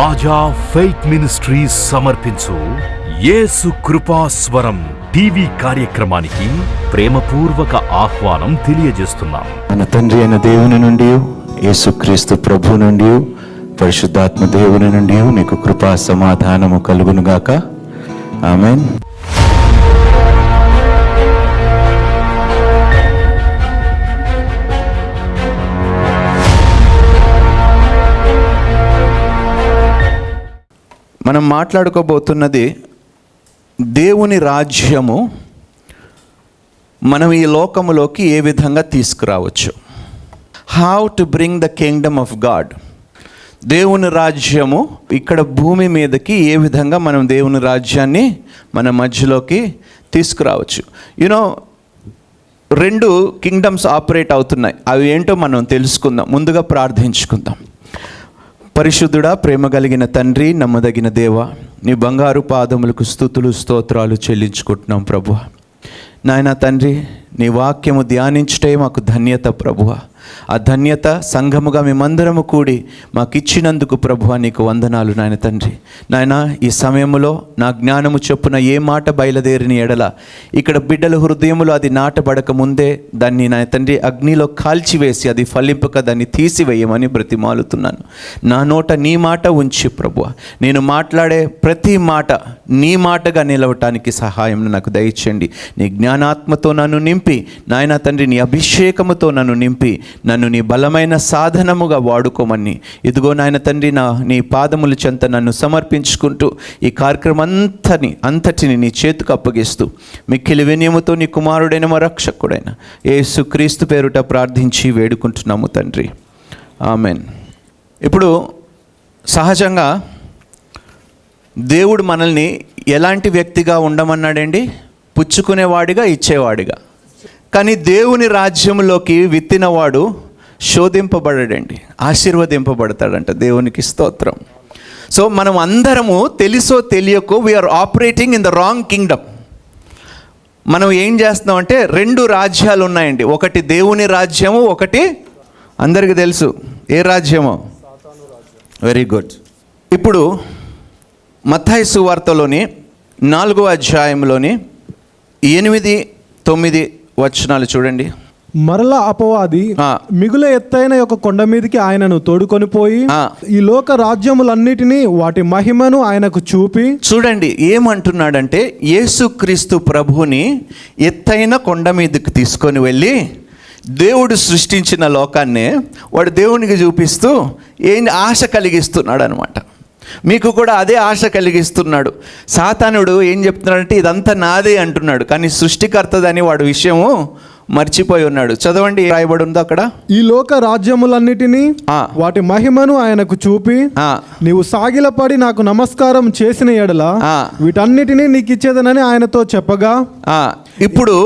రాజా faith ministries సమర్పించు యేసు కృపాస్వరం TV కార్యక్రమానికి ప్రేమపూర్వక ఆహ్వానం తెలియజేస్తున్నాం. మన తండ్రి అయిన దేవుని నుండి, యేసుక్రీస్తు ప్రభు నుండి, పరిశుద్ధాత్మ దేవుని నుండి మీకు కృపా సమాధానము కలుగునుగాక. ఆమేన్. మనం మాట్లాడుకోబోతున్నది దేవుని రాజ్యము మనం ఈ లోకములోకి ఏ విధంగా తీసుకురావచ్చు. How to bring the Kingdom of God. దేవుని రాజ్యము ఇక్కడ భూమి మీదకి ఏ విధంగా మనం దేవుని రాజ్యాన్ని మన మధ్యలోకి తీసుకురావచ్చు. యూనో, రెండు కింగ్డమ్స్ ఆపరేట్ అవుతున్నాయి. అవి ఏంటో మనం తెలుసుకుందాం. ముందుగా ప్రార్థించుకుందాం. పరిశుద్ధుడా, ప్రేమ కలిగిన తండ్రి, నమ్మదగిన దేవ, నీ బంగారు పాదములకు స్తుతులు స్తోత్రాలు చెల్లించుకుంటున్నాం ప్రభువ. నాయన తండ్రి, నీ వాక్యము ధ్యానించుటే మాకు ధన్యత ప్రభువ. ఆ ధన్యత సంఘముగా మేమందరము కూడి మాకు ఇచ్చినందుకు ప్రభువ నీకు వందనాలు నాయన తండ్రి. నాయన, ఈ సమయంలో నా జ్ఞానము చొప్పున ఏ మాట బయలుదేరిన ఎడల ఇక్కడ బిడ్డల హృదయములో అది నాటబడక ముందే దాన్ని నాయన తండ్రి అగ్నిలో కాల్చివేసి అది ఫలింపక దాన్ని తీసివేయమని బ్రతిమాలుతున్నాను. నా నోట నీ మాట ఉంచి ప్రభువ, నేను మాట్లాడే ప్రతి మాట నీ మాటగా నిలవటానికి సహాయం నాకు దయచేయండి. నీ జ్ఞానాత్మతో నన్ను నింపి నాయన తండ్రి, నీ అభిషేకముతో నన్ను నింపి నన్ను నీ బలమైన సాధనముగా వాడుకోమని ఇదిగో నాయన తండ్రి, నీ పాదముల చెంత నన్ను సమర్పించుకుంటూ ఈ కార్యక్రమం అంతటిని నీ చేతికి అప్పగిస్తూ మిక్కిలి వినయముతో నీ కుమారుడైన మా రక్షకుడైన యేసుక్రీస్తు పేరుట ప్రార్థించి వేడుకుంటున్నాము తండ్రి. ఆమెన్. ఇప్పుడు సహజంగా దేవుడు మనల్ని ఎలాంటి వ్యక్తిగా ఉండమన్నాడండి? పుచ్చుకునేవాడిగా, ఇచ్చేవాడిగా. కానీ దేవుని రాజ్యంలోకి విత్తినవాడు శోధింపబడడండి, ఆశీర్వదింపబడతాడంట. దేవునికి స్తోత్రం. సో మనం అందరము తెలుసో తెలియకో we are operating in the wrong kingdom. మనం ఏం చేస్తున్నాం అంటే, రెండు రాజ్యాలు ఉన్నాయండి. ఒకటి దేవుని రాజ్యము, ఒకటి అందరికీ తెలుసు ఏ రాజ్యమో. Very good. ఇప్పుడు మత్తయి సువార్తలోని 4వ అధ్యాయంలోని 8-9 వచనాలు చూడండి. మరలా అపవాది మిగుల ఎత్తైన ఒక కొండ మీదకి ఆయనను తోడుకొని పోయి ఈ లోక రాజ్యములన్నిటినీ వాటి మహిమను ఆయనకు చూపి. చూడండి ఏమంటున్నాడంటే, యేసుక్రీస్తు ప్రభుని ఎత్తైన కొండ మీదకి తీసుకొని వెళ్ళి దేవుడు సృష్టించిన లోకాన్నే వాడు దేవునికి చూపిస్తూ ఏం ఆశ కలిగిస్తున్నాడు అనమాట. మీకు కూడా అదే ఆశ కలిగిస్తున్నాడు. సాతానుడు ఏం చెప్తున్నాడంటే, ఇదంతా నాదే అంటున్నాడు. కానీ సృష్టికర్తదని వాడు విషయము మర్చిపోయి ఉన్నాడు. చదవండి, రాయబడి ఉందో అక్కడ. ఈ లోక రాజ్యములన్నిటినీ వాటి మహిమను ఆయనకు చూపి నీవు సాగిలపడి నాకు నమస్కారం చేసిన ఎడల వీటన్నిటినీ నీకు ఇచ్చేదనని ఆయనతో చెప్పగా. ఇప్పుడు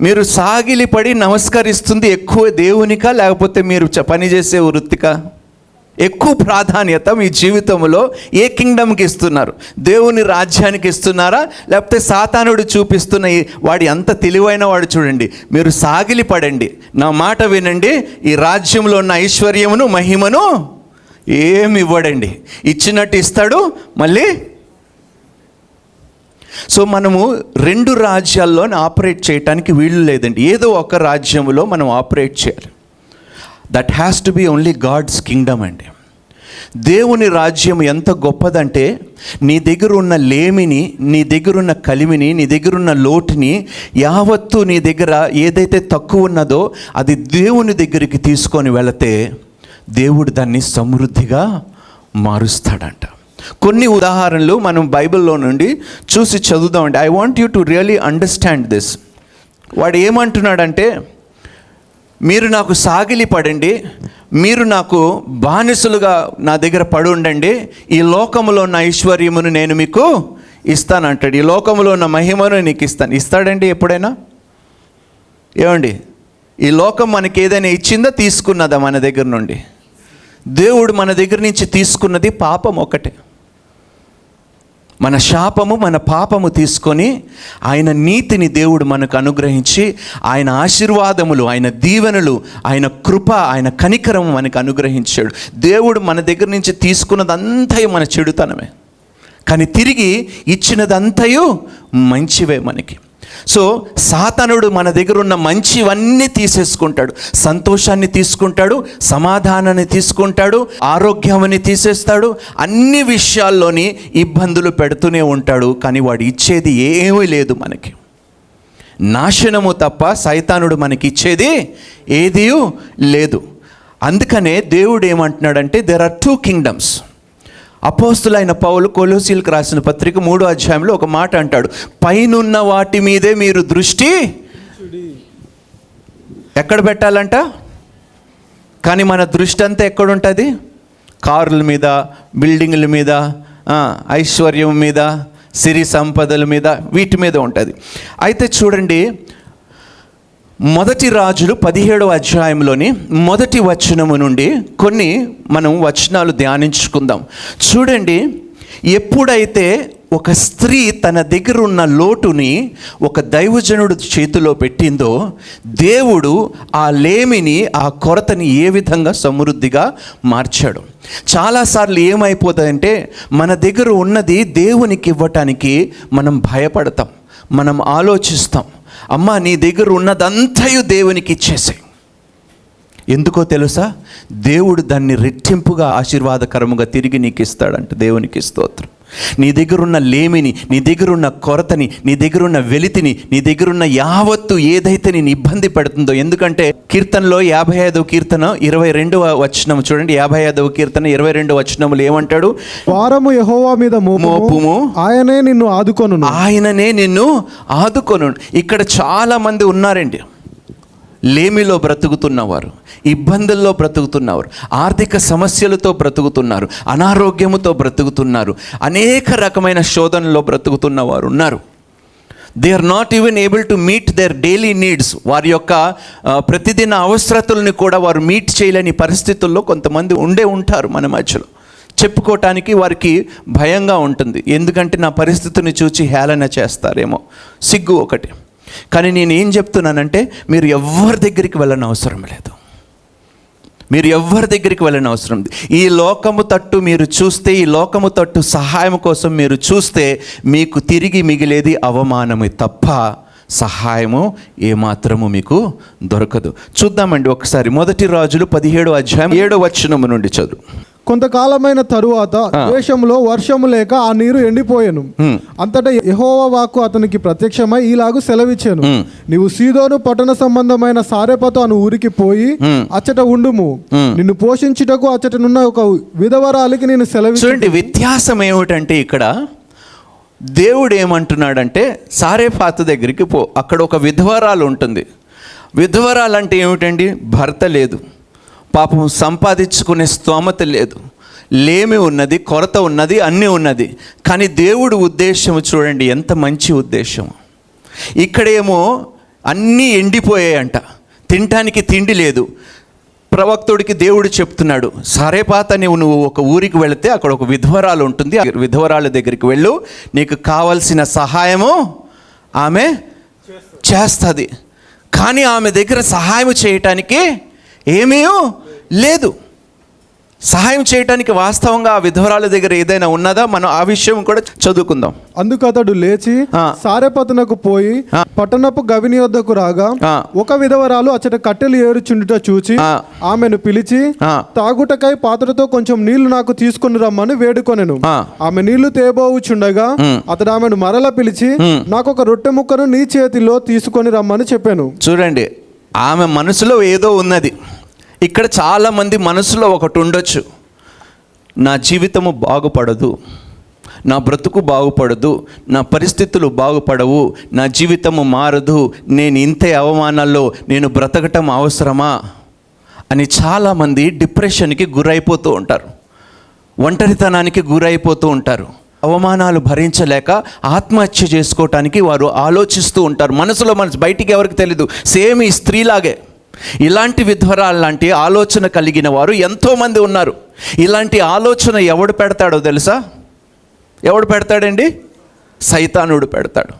మీరు సాగిలిపడి నమస్కరిస్తుంది ఎక్కువ దేవునికా, లేకపోతే మీరు పనిచేసే వృత్తికా? ఎక్కువ ప్రాధాన్యత మీ జీవితంలో ఏ కింగ్డమ్కి ఇస్తున్నారు? దేవుని రాజ్యానికి ఇస్తున్నారా, లేకపోతే సాతానుడు చూపిస్తున్న వాడి అంత తెలివైన వాడు? చూడండి, మీరు సాగిలి పడండి, నా మాట వినండి, ఈ రాజ్యంలో ఉన్న ఐశ్వర్యమును మహిమను ఏమి ఇవ్వడండి. ఇచ్చినట్టు ఇస్తాడు మళ్ళీ. సో మనము రెండు రాజ్యాల్లో ఆపరేట్ చేయటానికి వీలు లేదండి. ఏదో ఒక రాజ్యంలో మనం ఆపరేట్ చేయాలి. That has to be only God's kingdom అండి. దేవుని రాజ్యం ఎంత గొప్పదంటే, నీ దగ్గర ఉన్న లేమిని, నీ దగ్గరున్న కలిమిని, నీ దగ్గరున్న లోటుని యావత్తు నీ దగ్గర ఏదైతే తక్కువ ఉన్నదో అది దేవుని దగ్గరికి తీసుకొని వెళితే దేవుడు దాన్ని సమృద్ధిగా మారుస్తాడంట. కొన్ని ఉదాహరణలు మనం బైబిల్లో నుండి చూసి చదువుదామండి. I want you to really understand this. వాడు ఏమంటున్నాడంటే, మీరు నాకు సాగిలి పడండి, మీరు నాకు బానిసలుగా నా దగ్గర పడి ఉండండి, ఈ లోకములో ఉన్న ఐశ్వర్యమును నేను మీకు ఇస్తానంటాడు. ఈ లోకములో ఉన్న మహిమను నీకు ఇస్తాను. ఇస్తాడండి ఎప్పుడైనా? ఏమండి, ఈ లోకం మనకి ఏదైనా ఇచ్చిందా, తీసుకున్నదా మన దగ్గర నుండి? దేవుడు మన దగ్గర నుంచి తీసుకున్నది పాపం ఒకటే. మన శాపము మన పాపము తీసుకొని ఆయన నీతిని దేవుడు మనకు అనుగ్రహించి ఆయన ఆశీర్వాదములు, ఆయన దీవెనలు, ఆయన కృప, ఆయన కనికరము మనకు అనుగ్రహించాడు. దేవుడు మన దగ్గర నుంచి తీసుకున్నదంతయు మన చెడుతనమే, కానీ తిరిగి ఇచ్చినదంతయు మంచివే మనకి. సో సాతానుడు మన దగ్గర ఉన్న మంచివన్నీ తీసేసుకుంటాడు, సంతోషాన్ని తీసుకుంటాడు, సమాధానాన్ని తీసుకుంటాడు, ఆరోగ్యాన్ని తీసేస్తాడు, అన్ని విషయాల్లోని ఇబ్బందులు పెడుతూనే ఉంటాడు. కానీ వాడు ఇచ్చేది ఏమీ లేదు మనకి, నాశనము తప్ప సైతానుడు మనకి ఇచ్చేది ఏదీ లేదు. అందుకనే దేవుడు ఏమంటున్నాడంటే దేర్ ఆర్ 2 kingdoms. అపోస్తులైన పౌలు కొలొస్సీయులకు రాసిన పత్రిక 3వ అధ్యాయంలో ఒక మాట అంటాడు, పైనున్న వాటి మీదే మీరు దృష్టి ఎక్కడ పెట్టాలంట? కానీ మన దృష్టి అంతా ఎక్కడుంటుంది? కార్ల మీద, బిల్డింగ్ల మీద, ఐశ్వర్యం మీద, సిరి సంపదల మీద, వీటి మీద ఉంటుంది. అయితే చూడండి, మొదటి రాజులు 17వ అధ్యాయంలోని మొదటి వచనము నుండి కొన్ని మనం వచనాలు ధ్యానించుకుందాం. చూడండి, ఎప్పుడైతే ఒక స్త్రీ తన దగ్గర ఉన్న లోటుని ఒక దైవజనుడు చేతిలో పెట్టిందో, దేవుడు ఆ లేమిని, ఆ కొరతని ఏ విధంగా సమృద్ధిగా మార్చాడు. చాలాసార్లు ఏమైపోతుందంటే మన దగ్గర ఉన్నది దేవునికి ఇవ్వటానికి మనం భయపడతాం, మనం ఆలోచిస్తాం, అమ్మా నీ దగ్గర ఉన్నదంతయు దేవునికి ఇచ్చేసాయి. ఎందుకో తెలుసా? దేవుడు దాన్ని రెట్టింపుగా ఆశీర్వాదకరముగా తిరిగి నీకు ఇస్తాడంట. దేవునికి స్తోత్రం. నీ దగ్గరున్న లేమిని, నీ దగ్గరున్న కొరతని, నీ దగ్గరున్న వెలితిని, నీ దగ్గరున్న యావత్తు ఏదైతే నేను ఇబ్బంది పెడుతుందో, ఎందుకంటే కీర్తనలో 55వ కీర్తన 22వ వచనం చూడండి, 55వ కీర్తన 22వ వచనములు ఏమంటాడు? భారము యెహోవా మీద మోపుము, ఆయనే నిన్ను ఆదుకొనును. ఆయననే నిన్ను ఆదుకొను. ఇక్కడ చాలా మంది ఉన్నారండి, లేమిలో బ్రతుకుతున్నవారు, ఇబ్బందుల్లో బ్రతుకుతున్నవారు, ఆర్థిక సమస్యలతో బ్రతుకుతున్నారు, అనారోగ్యముతో బ్రతుకుతున్నారు, అనేక రకమైన శోధనలో బ్రతుకుతున్నవారు ఉన్నారు. They are not even able to meet their daily needs. వారి యొక్క ప్రతిదిన అవసరతలను కూడా వారు మీట్ చేయలేని పరిస్థితుల్లో కొంతమంది ఉంటారు మన మధ్యలో. చెప్పుకోవటానికి వారికి భయంగా ఉంటుంది, ఎందుకంటే నా పరిస్థితిని చూచి హేళన చేస్తారేమో, సిగ్గు ఒకటి. కానీ నేను ఏం చెప్తున్నానంటే, మీరు ఎవరి దగ్గరికి వెళ్ళని అవసరం లేదు, మీరు ఎవరి దగ్గరికి వెళ్ళని అవసరం లేదు. ఈ లోకము తట్టు మీరు చూస్తే, ఈ లోకము తట్టు సహాయం కోసం మీరు చూస్తే, మీకు తిరిగి మిగిలేది అవమానమే తప్ప సహాయము ఏమాత్రము మీకు దొరకదు. చూద్దామండి ఒకసారి మొదటి రాజులు 17వ అధ్యాయం 7వ వచనము నుండి చదువు. కొంతకాలమైన తరువాత దేశంలో వర్షము లేక ఆ నీరు ఎండిపోయెను. అంతటా యెహోవా వాక్కు అతనికి ప్రత్యక్షమై ఈలాగు సెలవిచ్చాను, నీవు సీదోను పట్టణ సంబంధమైన సారెపతు అను ఊరికి పోయి అచ్చట ఉండుము, నిన్ను పోషించుటకు అచ్చటనున్న ఒక విధవరాలికి నేను సెలవిచ్చాను. వ్యత్యాసం ఏమిటంటే, ఇక్కడ దేవుడు ఏమంటున్నాడంటే, సారెపాతు దగ్గరికి పో, అక్కడ ఒక విధవరాలు ఉంటుంది. విధవరాలు అంటే ఏమిటండి? భర్త లేదు, పాపం సంపాదించుకునే స్తోమత లేదు, లేమి ఉన్నది, కొరత ఉన్నది, అన్నీ ఉన్నది. కానీ దేవుడు ఉద్దేశం చూడండి, ఎంత మంచి ఉద్దేశం. ఇక్కడేమో అన్నీ ఎండిపోయాయంట, తినటానికి తిండి లేదు. ప్రవక్తుడికి దేవుడు చెప్తున్నాడు, సారెపాత నువ్వు ఒక ఊరికి వెళితే అక్కడ ఒక విధవరాలు ఉంటుంది, ఆ విధవరాల దగ్గరికి వెళ్ళు, నీకు కావలసిన సహాయము ఆమె చేస్తుంది. కానీ ఆమె దగ్గర సహాయం చేయటానికి ఏమీ లేదు. సహాయం చేయటానికి వాస్తవంగా ఆ విధవరాల దగ్గర ఏదైనా ఉన్నదా? మనం ఆ విషయం కూడా చదువుకుందాం. అందుకు అతడు లేచి సారెపతునకు పోయి పట్టణపు గవిని వద్దకు రాగా, ఒక విధవరాలు అచ్చట కట్టెలు ఏరుచుండుట చూచి ఆమెను పిలిచి, తాగుటకై పాత్రతో కొంచెం నీళ్లు నాకు తీసుకుని రమ్మని వేడుకొనెను. ఆమె నీళ్లు తేబోవుచుండగా అతడు ఆమెను మరల పిలిచి, నాకు ఒక రొట్టె ముక్కను నీ చేతిలో తీసుకొని రమ్మని చెప్పాను. చూడండి, ఆమె మనసులో ఏదో ఉన్నది. ఇక్కడ చాలామంది మనసులో ఒకటి ఉండొచ్చు, నా జీవితము బాగుపడదు, నా బ్రతుకు బాగుపడదు, నా పరిస్థితులు బాగుపడవు, నా జీవితము మారదు, నేను ఇంతే అవమానాల్లో నేను బ్రతకటం అవసరమా అని చాలామంది డిప్రెషన్కి గురైపోతూ ఉంటారు, ఒంటరితనానికి గురైపోతూ ఉంటారు. అవమానాలు భరించలేక ఆత్మహత్య చేసుకోవటానికి వారు ఆలోచిస్తూ ఉంటారు. మనసులో బయటికి ఎవరికి తెలీదు. సేమ్ ఈ స్త్రీలాగే ఇలాంటి విధవరాలు లాంటి ఆలోచన కలిగిన వారు ఎంతోమంది ఉన్నారు. ఇలాంటి ఆలోచన ఎవడు పెడతాడో తెలుసా? ఎవడు పెడతాడండి? సైతానుడు పెడతాడు.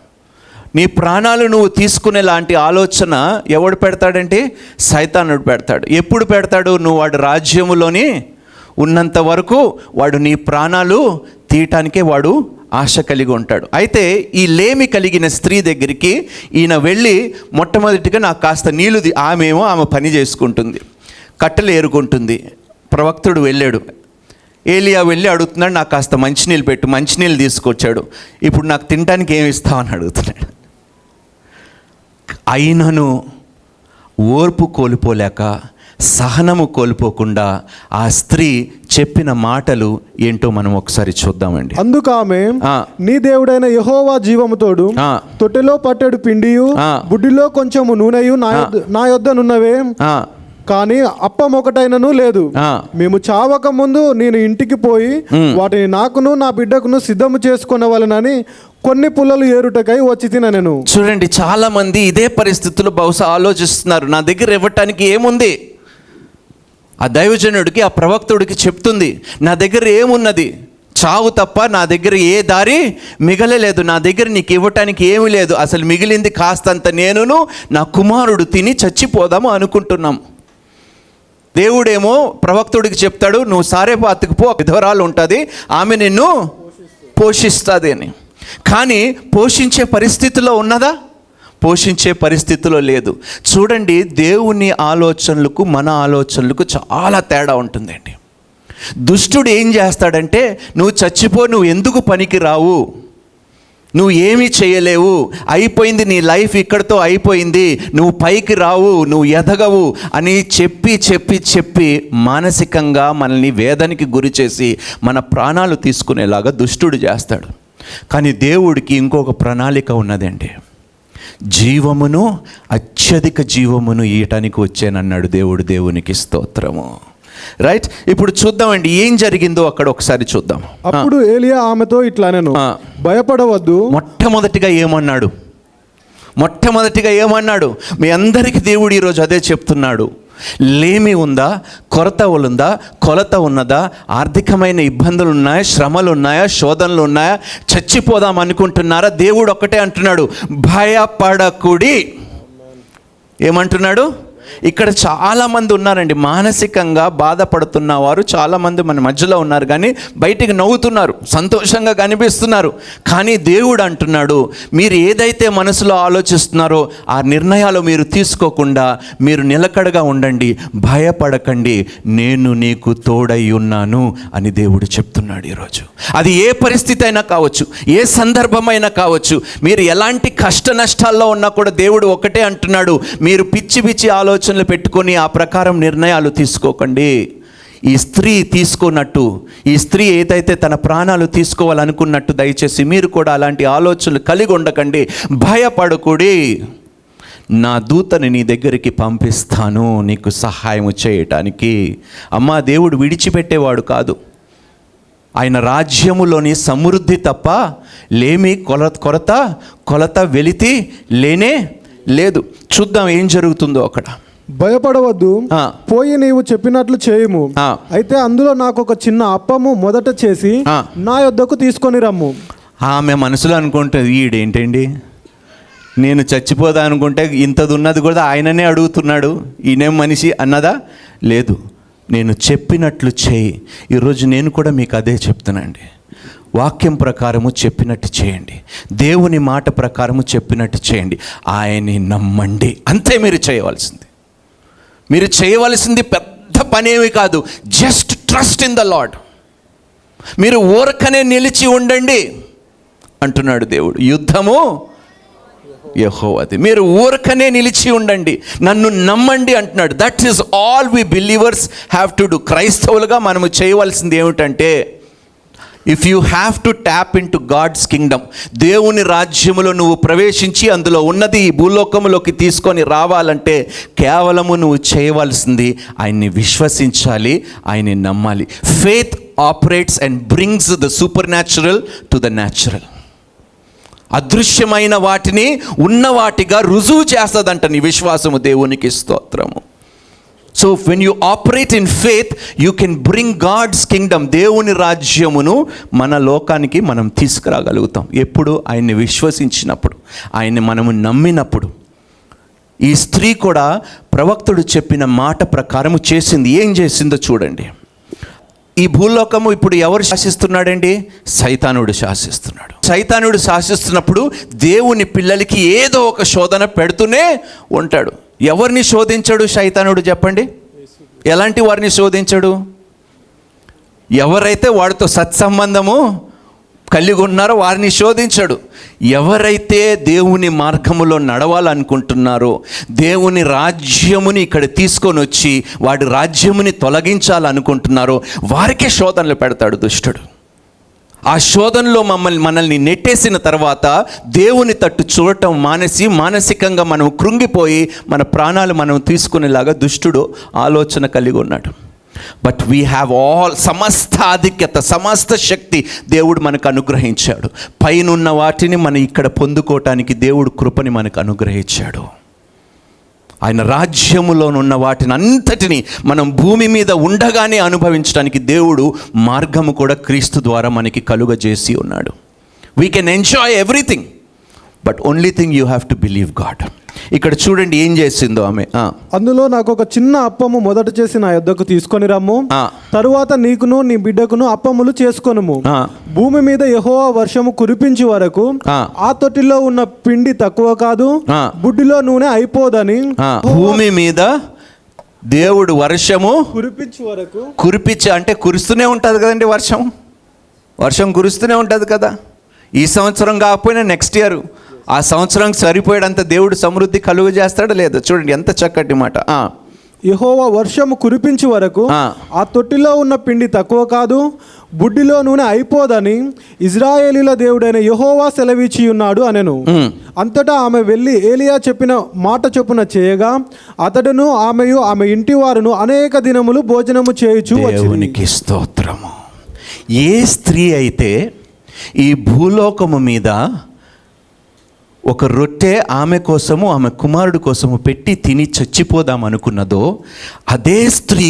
నీ ప్రాణాలు నువ్వు తీసుకునే లాంటి ఆలోచన ఎవడు పెడతాడంటే సైతానుడు పెడతాడు. ఎప్పుడు పెడతాడు? నువ్వు వాడు రాజ్యములోని ఉన్నంత వరకు వాడు నీ ప్రాణాలు తీయటానికే వాడు ఆశ కలిగి ఉంటాడు. అయితే ఈ లేమి కలిగిన స్త్రీ దగ్గరికి ఈయన వెళ్ళి మొట్టమొదటిగా నాకు కాస్త నీళ్ళు ఆమె పని చేసుకుంటుంది, కట్టెలు ఏరుకుంటుంది. ప్రవక్తుడు వెళ్ళాడు, ఏలియా వెళ్ళి అడుగుతున్నాడు, నాకు కాస్త మంచినీళ్ళు పెట్టు. మంచినీళ్ళు తీసుకొచ్చాడు. ఇప్పుడు నాకు తినడానికి ఏమి ఇస్తామని అడుగుతున్నాడు. అయినను ఓర్పు కోల్పోలేక, సహనము కోల్పోకుండా ఆ స్త్రీ చెప్పిన మాటలు ఏంటో మనం ఒకసారి చూద్దామండి. అందుకు ఆమె, నీ దేవుడైన యెహోవా జీవముతోడు తొట్టెలో పట్టెడు పిండియు బుడ్డిలో కొంచెము నూనెయు నా యొద్దనున్నవే, కానీ అప్పం ఒకటైనను లేదు. మేము చావక ముందు నేను ఇంటికి పోయి వాటిని నాకును నా బిడ్డకును సిద్ధము చేసుకొనవలెనని కొన్ని పుల్లలు ఏరుటకై వచ్చి తినెను. చూడండి, చాలా మంది ఇదే పరిస్థితుల్లో బహుశా ఆలోచిస్తున్నారు, నా దగ్గర ఇవ్వటానికి ఏముంది? ఆ దైవజనుడికి, ఆ ప్రవక్తుడికి చెప్తుంది, నా దగ్గర ఏమున్నది? చావు తప్ప నా దగ్గర ఏ దారి మిగలలేదు. నా దగ్గర నీకు ఇవ్వటానికి ఏమీ లేదు. అసలు మిగిలింది కాస్తంత నేనును నా కుమారుడు తిని చచ్చిపోదాము అనుకుంటున్నాం. దేవుడేమో ప్రవక్తుడికి చెప్తాడు, నువ్వు సారేపాతుకు పో, విధవరాలు ఉంటుంది, ఆమె నిన్ను పోషిస్తుంది అని. కానీ పోషించే పరిస్థితిలో ఉన్నదా? పోషించే పరిస్థితిలో లేదు. చూడండి, దేవుని ఆలోచనలకు మన ఆలోచనలకు చాలా తేడా ఉంటుందండి. దుష్టుడు ఏం చేస్తాడంటే, నువ్వు చచ్చిపో, నువ్వు ఎందుకు పనికి రావు, నువ్వు ఏమీ చేయలేవు, అయిపోయింది నీ లైఫ్, ఇక్కడితో అయిపోయింది, నువ్వు పైకి రావు, నువ్వు ఎదగవు అని చెప్పి చెప్పి చెప్పి మానసికంగా మనల్ని వేదనకి గురి చేసి మన ప్రాణాలు తీసుకునేలాగా దుష్టుడు చేస్తాడు. కానీ దేవుడికి ఇంకొక ప్రణాళిక ఉన్నదండి. జీవమును, అత్యధిక జీవమును ఇయటానికి వచ్చానన్నాడు దేవుడు. దేవునికి స్తోత్రము. రైట్, ఇప్పుడు చూద్దామండి ఏం జరిగిందో అక్కడ ఒకసారి చూద్దాం. అప్పుడు ఏలియా ఆమెతో ఇట్లానెను, భయపడవద్దు. మొట్టమొదటిగా ఏమన్నాడు? మీ అందరికీ దేవుడు ఈరోజు అదే చెప్తున్నాడు. లేమి ఉందా, కొలత ఉన్నదా, ఆర్థికమైన ఇబ్బందులు ఉన్నాయా, శ్రమలు ఉన్నాయా, శోధనలు ఉన్నాయా, చచ్చిపోదాం అనుకుంటున్నారా? దేవుడు ఒక్కటే అంటున్నాడు, భయపడకుడి. ఏమంటున్నాడు? ఇక్కడ చాలామంది ఉన్నారండి, మానసికంగా బాధపడుతున్న వారు చాలామంది మన మధ్యలో ఉన్నారు. కానీ బయటికి నవ్వుతున్నారు, సంతోషంగా కనిపిస్తున్నారు. కానీ దేవుడు అంటున్నాడు, మీరు ఏదైతే మనసులో ఆలోచిస్తున్నారో ఆ నిర్ణయాలు మీరు తీసుకోకుండా మీరు నిలకడగా ఉండండి, భయపడకండి, నేను నీకు తోడై ఉన్నాను అని దేవుడు చెప్తున్నాడు ఈరోజు. అది ఏ పరిస్థితి అయినా కావచ్చు, ఏ సందర్భమైనా కావచ్చు, మీరు ఎలాంటి కష్ట నష్టాల్లో ఉన్నా కూడా దేవుడు ఒకటే అంటున్నాడు, మీరు పిచ్చి ఆలోచనలు పెట్టుకొని ఆ ప్రకారం నిర్ణయాలు తీసుకోకండి. ఈ స్త్రీ తీసుకున్నట్టు, ఈ స్త్రీ ఏదైతే తన ప్రాణాలు తీసుకోవాలనుకున్నట్టు దయచేసి మీరు కూడా అలాంటి ఆలోచనలు కలిగి ఉండకండి. భయపడకుడి, నా దూతని నీ దగ్గరికి పంపిస్తాను నీకు సహాయం చేయటానికి. అమ్మా, దేవుడు విడిచిపెట్టేవాడు కాదు. ఆయన రాజ్యములోని సమృద్ధి తప్ప లేమి, కొలత వెలితి లేనే లేదు. చూద్దాం ఏం జరుగుతుందో అక్కడ. భయపడవద్దు, పోయి నీవు చెప్పినట్లు చేయము. అయితే అందులో నాకు ఒక చిన్న అప్పము మొదట చేసి నా యొద్దకు తీసుకొని రమ్ము. ఆమె మనసులో అనుకుంటుంది, ఈడేంటండి, నేను చచ్చిపోదా అనుకుంటే ఇంతది ఉన్నది కూడా ఆయననే అడుగుతున్నాడు, ఈయనేం మనిషి అన్నదా? లేదు, నేను చెప్పినట్లు చేయి. ఈరోజు నేను కూడా మీకు అదే చెప్తానండి. వాక్యం ప్రకారము చెప్పినట్టు చేయండి, దేవుని మాట ప్రకారము చెప్పినట్టు చేయండి, ఆయన్ని నమ్మండి. అంతే మీరు చేయవలసింది పెద్ద పనేమి కాదు. Just trust in the lord. మీరు ఊరకనే నిలిచి ఉండండి అంటున్నాడు దేవుడు. యుద్ధము యెహోవాది, మీరు ఊరకనే నిలిచి ఉండండి, నన్ను నమ్మండి అంటున్నాడు. That is all we believers have to do. క్రైస్తవులుగా మనము చేయవలసింది ఏమిటంటే, if you have to tap into God's kingdom, దేవుని రాజ్యములో నువ్వు ప్రవేశించి అందులో ఉన్నది ఈ భూలోకములోకి తీసుకొని రావాలంటే కేవలము నువ్వు చేయవలసింది ఆయన్ని విశ్వసించాలి, ఆయన్ని నమ్మాలి. Faith operates and brings the supernatural to the natural. అదృశ్యమైన వాటిని ఉన్న వాటిగా రుజువు చేస్తుందంట నీ విశ్వాసము. దేవునికి స్తోత్రము. So when you operate in faith you can bring God's kingdom, దేవుని రాజ్యమును మన లోకానికి మనం తీసుకురాగలుగుతాం. ఎప్పుడు ఆయన్ని విశ్వసించినప్పుడు, ఆయన్ని మనము నమ్మినప్పుడు. ఈ స్త్రీ కూడా ప్రవక్తుడు చెప్పిన మాట ప్రకారము చేసింది. ఏం చేసిందో చూడండి. ఈ భూలోకము ఇప్పుడు ఎవరు శాసిస్తున్నాడండి? సైతానుడు శాసిస్తున్నాడు. సైతానుడు శాసిస్తున్నప్పుడు దేవుని పిల్లలకి ఏదో ఒక శోధన పెడుతూనే ఉంటాడు. ఎవరిని శోధించాడు సైతానుడు చెప్పండి? ఎలాంటి వారిని శోధించాడు? ఎవరైతే వాడితో సత్సంబంధము కలిగి ఉన్నారో వారిని శోధించాడు. ఎవరైతే దేవుని మార్గములో నడవాలనుకుంటున్నారో, దేవుని రాజ్యముని ఇక్కడ తీసుకొని వచ్చి వాడి రాజ్యముని తొలగించాలనుకుంటున్నారో వారికే శోధనలు పెడతాడు దుష్టుడు. ఆ శోధనలో మనల్ని నెట్టేసిన తర్వాత దేవుని తట్టు చూడటం మానేసి మానసికంగా మనం కృంగిపోయి మన ప్రాణాలు మనం తీసుకునేలాగా దుష్టుడు ఆలోచన కలిగి ఉన్నాడు. బట్ వీ హ్యావ్ సమస్త ఆధిక్యత, సమస్త శక్తి దేవుడు మనకు అనుగ్రహించాడు. పైనున్న వాటిని మనం ఇక్కడ పొందుకోవటానికి దేవుడు కృపని మనకు అనుగ్రహించాడు. ఆయన రాజ్యములోనున్న వాటిని అంతటిని మనం భూమి మీద ఉండగానే అనుభవించడానికి దేవుడు మార్గము కూడా క్రీస్తు ద్వారా మనకి కలుగజేసి ఉన్నాడు. We can enjoy everything, but only thing you have to believe God. ఇక్కడ చూడండి ఏం చేసిందో ఆమె. అందులో నాకు ఒక చిన్న అప్పము మొదట చేసి నా యొద్దకు తీసుకొని రమ్ము, తరువాత నీకును నీ బిడ్డకును అప్పములు చేసుకొనుము. భూమి మీద యెహోవా వర్షము కురిపించి వరకు ఆ తొట్టిలో ఉన్న పిండి తక్కువ కాదు, బుడ్డిలో నూనె అయిపోదని. భూమి మీద దేవుడు వర్షము కురిపించి వరకు, కురిపించి అంటే కురుస్తూనే ఉంటుంది కదండి. వర్షం కురుస్తూనే ఉంటుంది కదా. ఈ సంవత్సరం కాకపోయినా నెక్స్ట్ ఇయర్, ఆ సంవత్సరానికి సరిపోయేంత దేవుడు సమృద్ధి కలుగు చేస్తాడు లేదా? చూడండి ఎంత చక్కటి మాట. యెహోవా వర్షము కురిపించి వరకు ఆ తొట్టిలో ఉన్న పిండి తక్కువ కాదు, బుడ్డిలో నూనె అయిపోదని ఇజ్రాయేలీల దేవుడైన యెహోవా సెలవిచ్చి ఉన్నాడు అనెను. అంతటా ఆమె వెళ్ళి ఏలియా చెప్పిన మాట చొప్పున చేయగా అతడును ఆమెయు ఆమె ఇంటి వారును అనేక దినములు భోజనము చేయుచు దేవునికి స్తోత్రము. ఏ స్త్రీ అయితే ఈ భూలోకము మీద ఒక రొట్టె ఆమె కోసము ఆమె కుమారుడు కోసము పెట్టి తిని చచ్చిపోదాం అనుకున్నదో, అదే స్త్రీ,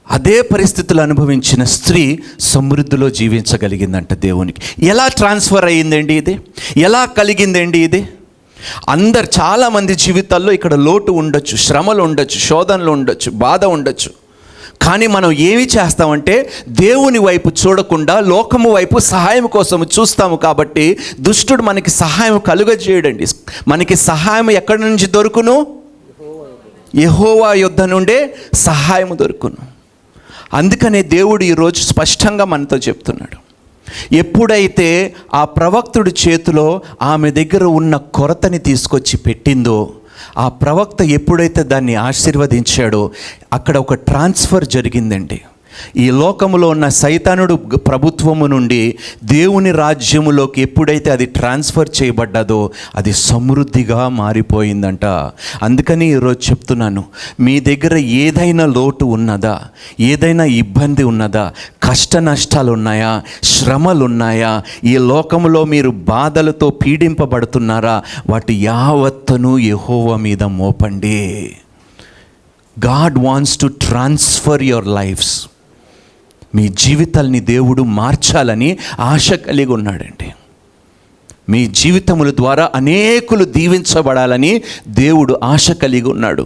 అదే పరిస్థితులు అనుభవించిన స్త్రీ సమృద్ధిలో జీవించగలిగిందంట దేవునికి. ఎలా ట్రాన్స్ఫర్ అయ్యిందండి ఇది? ఎలా కలిగిందండి ఇది? చాలామంది జీవితాల్లో ఇక్కడ లోటు ఉండొచ్చు, శ్రమలు ఉండొచ్చు, శోధనలు ఉండొచ్చు, బాధ ఉండొచ్చు. కానీ మనం ఏమి చేస్తామంటే దేవుని వైపు చూడకుండా లోకము వైపు సహాయం కోసం చూస్తాము. కాబట్టి దుష్టుడు మనకి సహాయం కలుగజేయడండి. మనకి సహాయం ఎక్కడి నుంచి దొరుకును? యెహోవా యొద్ద నుండే సహాయం దొరుకును. అందుకనే దేవుడు ఈరోజు స్పష్టంగా మనతో చెప్తున్నాడు. ఎప్పుడైతే ఆ ప్రవక్తుడి చేతిలో ఆమె దగ్గర ఉన్న కొరతని తీసుకొచ్చి పెట్టిందో, ఆ ప్రవక్త ఎప్పుడైతే దాన్ని ఆశీర్వదించాడో అక్కడ ఒక ట్రాన్స్ఫర్ జరిగిందండి. ఈ లోకములో ఉన్న సైతానుడు ప్రభుత్వము నుండి దేవుని రాజ్యములోకి ఎప్పుడైతే అది ట్రాన్స్ఫర్ చేయబడ్డదో అది సమృద్ధిగా మారిపోయిందంట. అందుకని ఈరోజు చెప్తున్నాను, మీ దగ్గర ఏదైనా లోటు ఉన్నదా, ఏదైనా ఇబ్బంది ఉన్నదా, కష్ట నష్టాలు ఉన్నాయా, శ్రమలు ఉన్నాయా, ఈ లోకములో మీరు బాధలతో పీడింపబడుతున్నారా, వాటి యావత్తును యెహోవా మీద మోపండి. God wants to transfer your lives. మీ జీవితాల్ని దేవుడు మార్చాలని ఆశ కలిగి ఉన్నాడండి. మీ జీవితముల ద్వారా అనేకులు దీవించబడాలని దేవుడు ఆశ కలిగి ఉన్నాడు.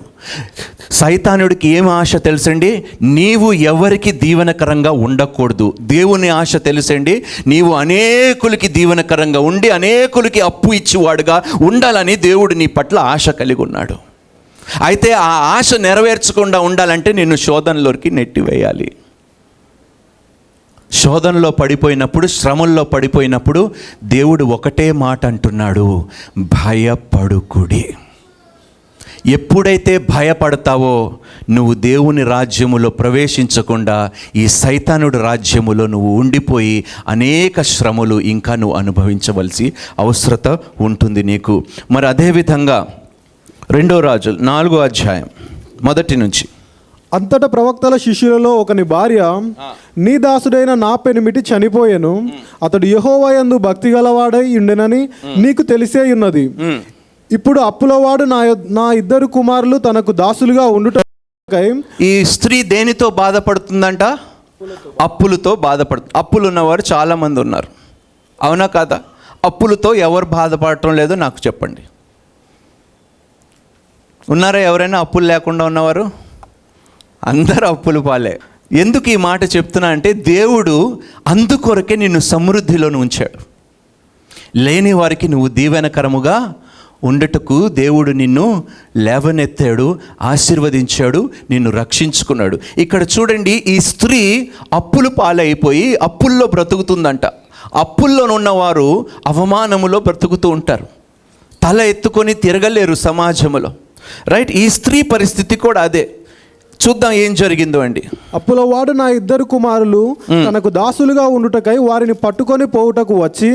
సైతానుడికి ఏం ఆశ తెలుసండి? నీవు ఎవరికి దీవెనకరంగా ఉండకూడదు. దేవుని ఆశ తెలుసండి, నీవు అనేకులకి దీవెనకరంగా ఉండి అనేకులకి అప్పు ఇచ్చేవాడుగా ఉండాలని దేవుడు నీ పట్ల ఆశ కలిగి ఉన్నాడు. అయితే ఆ ఆశ నెరవేర్చకుండా ఉండాలంటే నిన్ను శోధనలోకి నెట్టివేయాలి. శోధనలో పడిపోయినప్పుడు, శ్రమల్లో పడిపోయినప్పుడు దేవుడు ఒకటే మాట అంటున్నాడు, భయపడుకుడి. ఎప్పుడైతే భయపడతావో నువ్వు దేవుని రాజ్యములో ప్రవేశించకుండా ఈ సైతానుడి రాజ్యములో నువ్వు ఉండిపోయి అనేక శ్రమలు ఇంకా నువ్వు అనుభవించవలసి అవసరత ఉంటుంది నీకు. మరి అదేవిధంగా 2 రాజులు 4వ అధ్యాయం 1 నుంచి. అంతటా ప్రవక్తల శిష్యులలో ఒకని భార్య, నీ దాసుడైన నా పెనిమిటి చనిపోయెను, అతడు యెహోవా యందు భక్తి గలవాడై ఉండెనని నీకు తెలిసే ఉన్నది. ఇప్పుడు అప్పులవాడు నా 2 కుమారులు తనకు దాసులుగా ఉండుట ఉండుటకై. ఈ స్త్రీ దేనితో బాధపడుతుందంట? అప్పులతో బాధపడుతుంది. అప్పులు ఉన్నవారు చాలామంది ఉన్నారు, అవునా కాదా? అప్పులతో ఎవరు బాధపడటం లేదో నాకు చెప్పండి. ఉన్నారా ఎవరైనా అప్పులు లేకుండా ఉన్నవారు? అందరూ అప్పులు పాలే. ఎందుకు ఈ మాట చెప్తున్నా అంటే, దేవుడు అందుకొరకే నిన్ను సమృద్ధిలోనే ఉంచాడు. లేని వారికి నువ్వు దీవెనకరముగా ఉండటకు దేవుడు నిన్ను లేవనెత్తాడు, ఆశీర్వదించాడు, నిన్ను రక్షించుకున్నాడు. ఇక్కడ చూడండి, ఈ స్త్రీ అప్పులు పాలైపోయి అప్పుల్లో బ్రతుకుతుందంట. అప్పుల్లో ఉన్నవారు అవమానములో బ్రతుకుతూ ఉంటారు, తల ఎత్తుకొని తిరగలేరు సమాజంలో, రైట్? ఈ స్త్రీ పరిస్థితి కూడా అదే. చూద్దాం ఏం జరిగిందో అండి. అప్పులవాడు నా 2 కుమారులు తనకు దాసులుగా ఉండుటకై వారిని పట్టుకొని పోవుటకు వచ్చి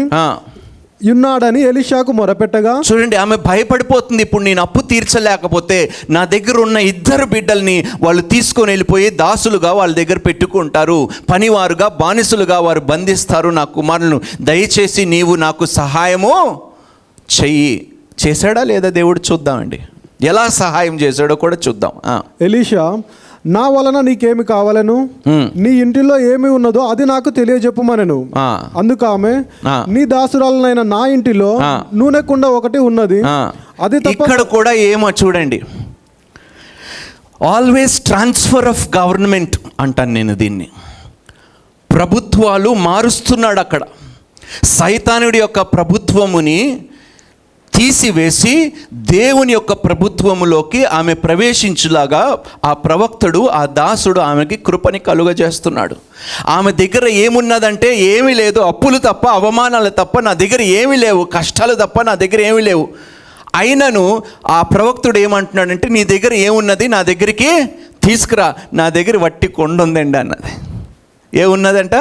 ఉన్నాడని ఎలీషాకు మొరపెట్టగా. చూడండి, ఆమె భయపడిపోతుంది. ఇప్పుడు నేను అప్పు తీర్చలేకపోతే నా దగ్గర ఉన్న 2 బిడ్డల్ని వాళ్ళు తీసుకొని వెళ్ళిపోయి దాసులుగా వాళ్ళ దగ్గర పెట్టుకుంటారు, పనివారుగా బానిసలుగా వారు బంధిస్తారు నా కుమారులను. దయచేసి నీవు నాకు సహాయము చెయ్యి. చేశాడా లేదా దేవుడు? చూద్దామండి, ఎలా సహాయం చేశాడో కూడా చూద్దాం. ఎలీషా, నా వలన నీకేమి కావాలను, నీ ఇంటిలో ఏమి ఉన్నదో అది నాకు తెలియజెప్పుమనెను. అందుకు ఆమె, నీ దాసురాలనైన నా ఇంటిలో నూనె కుండ ఒకటి ఉన్నది, అది తప్ప. ఇక్కడ కూడా ఏమో చూడండి, ఆల్వేస్ ట్రాన్స్ఫర్ ఆఫ్ గవర్నమెంట్ అంటాను నేను దీన్ని. ప్రభుత్వాలు మారుస్తున్నాడు అక్కడ. సైతానుడి యొక్క ప్రభుత్వముని తీసివేసి దేవుని యొక్క ప్రభుత్వములోకి ఆమె ప్రవేశించులాగా ఆ ప్రవక్తుడు, ఆ దాసుడు ఆమెకి కృపని కలుగజేస్తున్నాడు. ఆమె దగ్గర ఏమున్నదంటే ఏమీ లేదు, అప్పులు తప్ప, అవమానాలు తప్ప నా దగ్గర ఏమీ లేవు, కష్టాలు తప్ప నా దగ్గర ఏమీ లేవు. అయినను ఆ ప్రవక్తుడు ఏమంటున్నాడంటే, నీ దగ్గర ఏమున్నది నా దగ్గరికి తీసుకురా. నా దగ్గర వట్టి కొండ ఉందండి అన్నది. ఏమున్నదంట?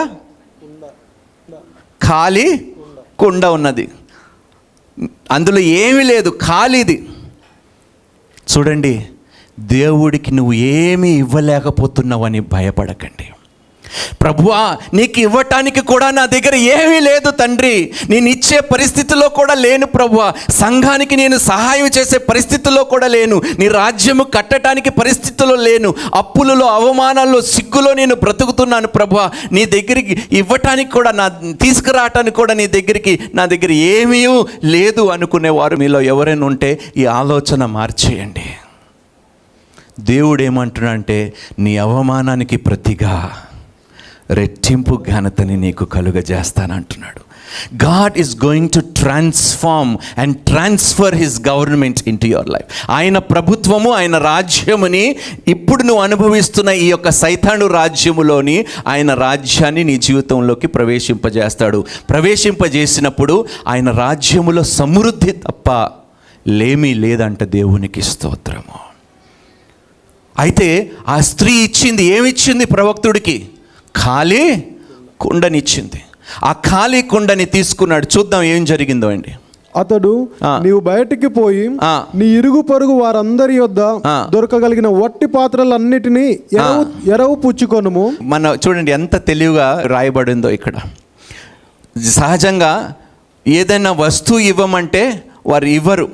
ఖాళీ కుండ ఉన్నది, అందులో ఏమీ లేదు, ఖాళీది. చూడండి, దేవుడికి నువ్వు ఏమీ ఇవ్వలేకపోతున్నావని భయపడకండి. ప్రభువా, నీకు ఇవ్వటానికి కూడా నా దగ్గర ఏమీ లేదు తండ్రి, నేను ఇచ్చే పరిస్థితిలో కూడా లేను ప్రభువా, సంఘానికి నేను సహాయం చేసే పరిస్థితిలో కూడా లేను, నీ రాజ్యము కట్టడానికి పరిస్థితిలో లేను, అప్పులలో, అవమానాల్లో, సిగ్గులో నేను బ్రతుకుతున్నాను ప్రభువా, నీ దగ్గరికి ఇవ్వటానికి కూడా, నా తీసుకురావటానికి కూడా నా దగ్గర ఏమీ లేదు అనుకునేవారు మీలో ఎవరైనా ఉంటే ఈ ఆలోచన మార్చేయండి. దేవుడు ఏమంటున్నాడంటే, నీ అవమానానికి ప్రతిగా రెట్టింపు ఘనతని నీకు కలుగజేస్తానంటున్నాడు. God is going to transform and transfer his government into your life. ఆయన ప్రభుత్వము, ఆయన రాజ్యముని ఇప్పుడు నువ్వు అనుభవిస్తున్న ఈ యొక్క సైతాను రాజ్యములోని ఆయన రాజ్యాన్ని నీ జీవితంలోకి ప్రవేశింపజేస్తాడు. ప్రవేశింపజేసినప్పుడు ఆయన రాజ్యములో సమృద్ధి తప్ప లేమీ లేదంట. దేవునికి స్తోత్రము. అయితే ఆ స్త్రీ ఇచ్చింది, ఏమిచ్చింది ప్రవక్తుడికి? ఖాళీ కుండనిచ్చింది. ఆ ఖాళీ కుండని తీసుకున్నాడు. చూద్దాం ఏం జరిగిందో అండి. అతడు, నీవు బయటికి పోయి నీ ఇరుగు పొరుగు వారందరి యొద్ద దొరకగలిగిన వట్టి పాత్రలన్నిటినీ ఎరవు పుచ్చుకొనుము. మన చూడండి ఎంత తెలివిగా రాయబడిందో ఇక్కడ. సహజంగా ఏదైనా వస్తువు ఇవ్వమంటే వారు ఇవ్వరు,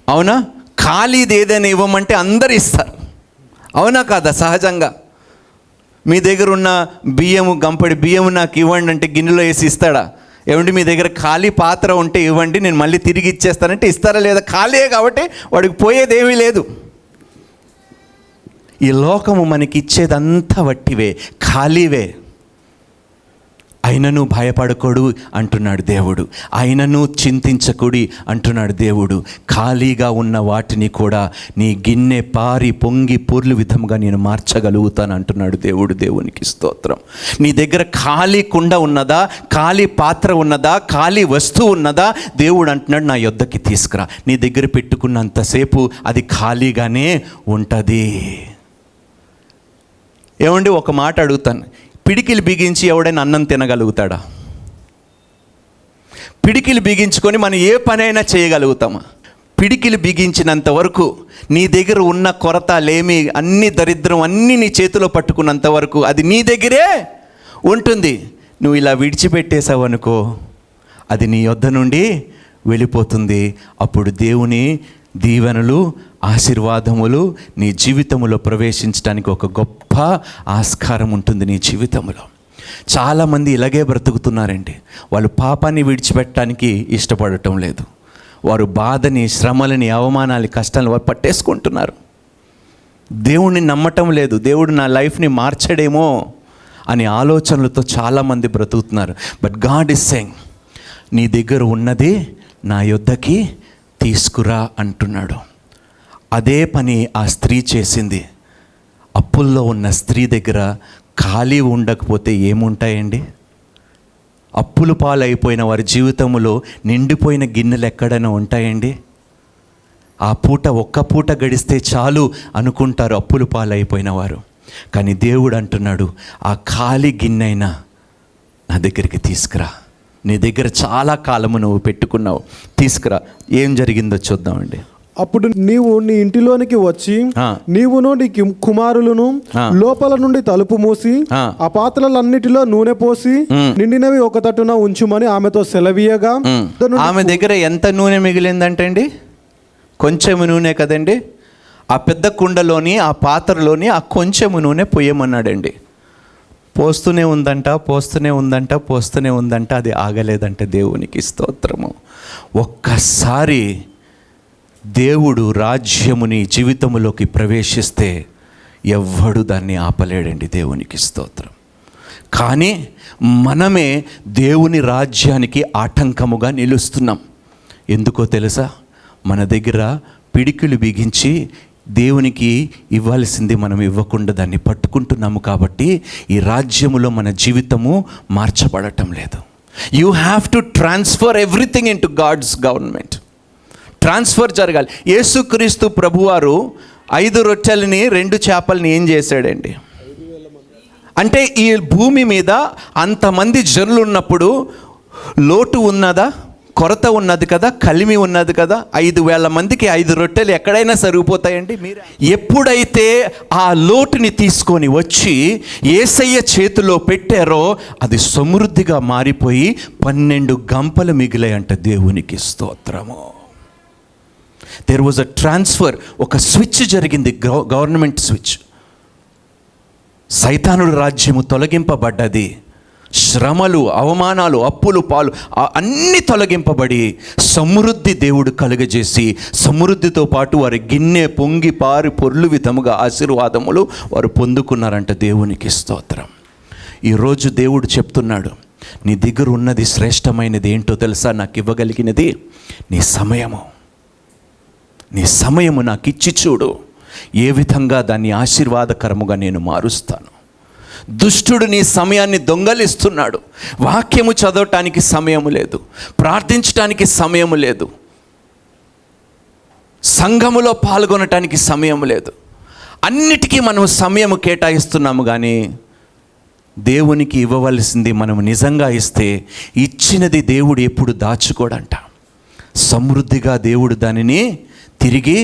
అవునా? ఖాళీది ఏదైనా ఇవ్వమంటే అందరు ఇస్తారు, అవునా కాదా? సహజంగా మీ దగ్గర ఉన్న బియ్యము, గంపడి బియ్యము నాకు ఇవ్వండి అంటే గిన్నెలో వేసి ఇస్తాడా? ఏమంటే మీ దగ్గర ఖాళీ పాత్ర ఉంటే ఇవ్వండి, నేను మళ్ళీ తిరిగి ఇచ్చేస్తానంటే ఇస్తారా లేదా? ఖాళీయే కాబట్టి వాడికి పోయేదేమీ లేదు. ఈ లోకము మనకి ఇచ్చేదంతా వట్టివే, ఖాళీవే. అయినను భయపడకూడు అంటున్నాడు దేవుడు, అయినను చింతించకూడి అంటున్నాడు దేవుడు. ఖాళీగా ఉన్న వాటిని కూడా నీ గిన్నె పారి పొంగి పూర్లు విధంగా నేను మార్చగలుగుతాను అంటున్నాడు దేవుడు. దేవునికి స్తోత్రం. నీ దగ్గర ఖాళీ కుండ ఉన్నదా, ఖాళీ పాత్ర ఉన్నదా, ఖాళీ వస్తువు ఉన్నదా? దేవుడు అంటున్నాడు, నా యొద్దకి తీసుకురా. నీ దగ్గర పెట్టుకున్నంతసేపు అది ఖాళీగానే ఉంటుంది. ఏమండి, ఒక మాట అడుగుతాను, పిడికిలు బిగించి ఎవడైనా అన్నం తినగలుగుతాడా? పిడికిలు బిగించుకొని మనం ఏ పనైనా చేయగలుగుతామా? పిడికిలు బిగించినంత వరకు నీ దగ్గర ఉన్న కొరత, లేమి, అన్ని దరిద్రం అన్నీ నీ చేతిలో పట్టుకున్నంత వరకు అది నీ దగ్గరే ఉంటుంది. నువ్వు ఇలా విడిచిపెట్టేసావు అనుకో, అది నీ యొద్ద నుండి వెళ్ళిపోతుంది. అప్పుడు దేవుని దీవెనలు, ఆశీర్వాదములు నీ జీవితంలో ప్రవేశించడానికి ఒక గొప్ప ఆస్కారం ఉంటుంది నీ జీవితంలో. చాలామంది ఇలాగే బ్రతుకుతున్నారండి. వాళ్ళు పాపాన్ని విడిచిపెట్టడానికి ఇష్టపడటం లేదు. వారు బాధని, శ్రమలని, అవమానాలు, కష్టాలను వారు పట్టేసుకుంటున్నారు. దేవుణ్ణి నమ్మటం లేదు. దేవుడు నా లైఫ్ని మార్చడేమో అనే ఆలోచనలతో చాలామంది బ్రతుకుతున్నారు. బట్ గాడ్ ఇస్ సేయింగ్, నీ దగ్గర ఉన్నది నా యొద్దకి తీసుకురా అంటున్నాడు. అదే పని ఆ స్త్రీ చేసింది. అప్పుల్లో ఉన్న స్త్రీ దగ్గర ఖాళీ ఉండకపోతే ఏముంటాయండి? అప్పులు పాలైపోయిన వారి జీవితంలో నిండిపోయిన గిన్నెలు ఎక్కడైనా ఉంటాయండి? ఆ పూట, ఒక్క పూట గడిస్తే చాలు అనుకుంటారు అప్పులు పాలైపోయిన వారు. కానీ దేవుడు అంటున్నాడు, ఆ ఖాళీ గిన్నెైనా నా దగ్గరికి తీసుకురా. నీ దగ్గర చాలా కాలము నువ్వు పెట్టుకున్నావు, తీసుకురా. ఏం జరిగిందో చూద్దామండి. అప్పుడు నీవు నీ ఇంటిలోనికి వచ్చి నీవును నీ కుమారులను లోపల నుండి తలుపు మూసి ఆ పాత్రలన్నిటిలో నూనె పోసి నిండినవి ఒక తట్టున ఉంచుమని ఆమెతో సెలవీయగా, ఆమె దగ్గర ఎంత నూనె మిగిలిందంటే అండి, కొంచెము నూనె కదండి. ఆ పెద్ద కుండలోని, ఆ పాత్రలోని ఆ కొంచెము నూనె పొయ్యమన్నాడండి. పోస్తూనే ఉందంట. అది ఆగలేదంటే దేవునికి స్తోత్రము. ఒక్కసారి దేవుడు రాజ్యముని జీవితంలోకి ప్రవేశిస్తే ఎవ్వడు దాన్ని ఆపలేడండి. దేవునికి స్తోత్రం. కానీ మనమే దేవుని రాజ్యానికి ఆటంకముగా నిలుస్తున్నాం. ఎందుకో తెలుసా? మన దగ్గర పిడికిలు బిగించి దేవునికి ఇవ్వాల్సింది మనం ఇవ్వకుండా దాన్ని పట్టుకుంటున్నాము. కాబట్టి ఈ రాజ్యములో మన జీవితము మార్చబడటం లేదు. You have to transfer everything into God's government. Transfer జరగాలి. యేసుక్రీస్తు ప్రభువారు 5 రొట్టెలని 2 చేపలని ఏం చేశాడండి? అంటే ఈ భూమి మీద అంతమంది జనులు ఉన్నప్పుడు లోటు ఉన్నదా? కొరత ఉన్నది కదా, కలిమి ఉన్నది కదా. 5,000 మందికి 5 రొట్టెలు ఎక్కడైనా సరిగిపోతాయండి? మీరు ఎప్పుడైతే ఆ లోటుని తీసుకొని వచ్చి యేసయ్య చేతిలో పెట్టారో అది సమృద్ధిగా మారిపోయి 12 గంపలు మిగిలాయంట. దేవునికి స్తోత్రము. There was a transfer. ఒక స్విచ్ జరిగింది, గవర్నమెంట్ స్విచ్. సైతానుడి రాజ్యము తొలగింపబడ్డది. శ్రమలు, అవమానాలు, అప్పులు పాలు అన్నీ తొలగింపబడి సమృద్ధి దేవుడు కలుగజేసి, సమృద్ధితో పాటు వారి గిన్నె పొంగి పారి పొర్లు విధముగా ఆశీర్వాదములు వారు పొందుకున్నారంట. దేవునికి స్తోత్రం. ఈరోజు దేవుడు చెప్తున్నాడు, నీ దగ్గర ఉన్నది శ్రేష్టమైనది ఏంటో తెలుసా? నాకు ఇవ్వగలిగినది నీ సమయము. నీ సమయము నాకు ఇచ్చి చూడు, ఏ విధంగా దాన్ని ఆశీర్వాదకరముగా నేను మారుస్తాను. దుష్టుడు నీ సమయాన్ని దొంగలిస్తున్నాడు. వాక్యము చదవటానికి సమయము లేదు, ప్రార్థించటానికి సమయము లేదు, సంఘములో పాల్గొనటానికి సమయం లేదు. అన్నిటికీ మనం సమయము కేటాయిస్తున్నాము. కానీ దేవునికి ఇవ్వవలసింది మనం నిజంగా ఇస్తే ఇచ్చినది దేవుడు ఎప్పుడు దాచుకోడంట. సమృద్ధిగా దేవుడు దానిని తిరిగి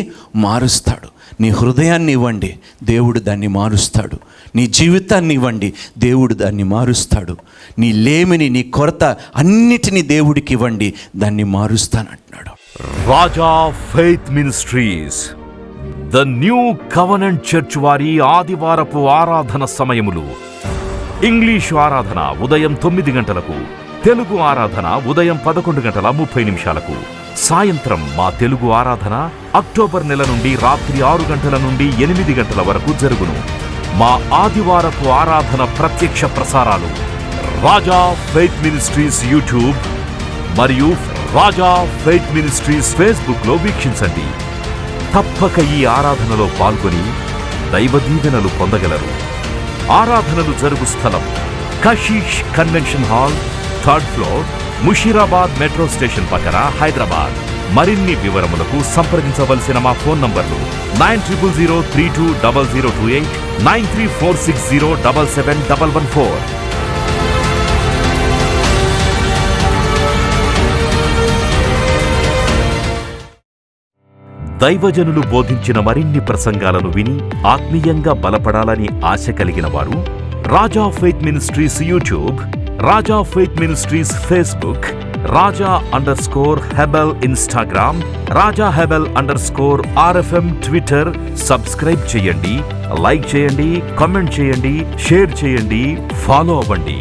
మారుస్తాడు. నీ హృదయాన్ని ఇవ్వండి, దేవుడు దాన్ని మారుస్తాడు. నీ జీవితాన్ని ఇవ్వండి, దేవుడు దాన్ని మారుస్తాడు. నీ లేమిని, నీ కొరత అన్నిటినీ దేవుడికి ఇవ్వండి, దాన్ని మారుస్తానంటున్నాడు. Raja faith ministries the new covenant church వారి ఆదివారపు ఆరాధన సమయములు. ఇంగ్లీషు ఆరాధన ఉదయం 9 గంటలకు, తెలుగు ఆరాధన ఉదయం 11:30 సాయంత్రం మా తెలుగు ఆరాధన అక్టోబర్ నెల నుండి రాత్రి 6 గంటల నుండి 8 గంటల వరకు జరుగును. మా ఆదివారపు ఆరాధన ప్రత్యక్ష ప్రసారాలు రాజా ఫెయిత్ మినిస్ట్రీస్ యూట్యూబ్ మరియు రాజా ఫెయిత్ మినిస్ట్రీస్ ఫేస్బుక్లో వీక్షించండి. తప్పక ఈ ఆరాధనలో పాల్గొని దైవ దీవెనలు పొందగలరు. ఆరాధనలు జరుగు స్థలం Kashish convention hall, 3rd floor, Musheerabad metro station పక్కన, హైదరాబాద్. మరిన్ని వివరములకు సంప్రదించవలసిన మా ఫోన్ నంబర్లు 9000320028, 9346077114. దైవజనులు బోధించిన మరిన్ని ప్రసంగాలను విని ఆత్మీయంగా బలపడాలని ఆశ కలిగిన వారు Raja faith ministries YouTube, Raja faith ministries Facebook, raja_hebel Instagram, raja_hebel_RFM Twitter. Subscribe చేయండి, లైక్ చేయండి, కామెంట్ చేయండి, షేర్ చేయండి, ఫాలో అవ్వండి.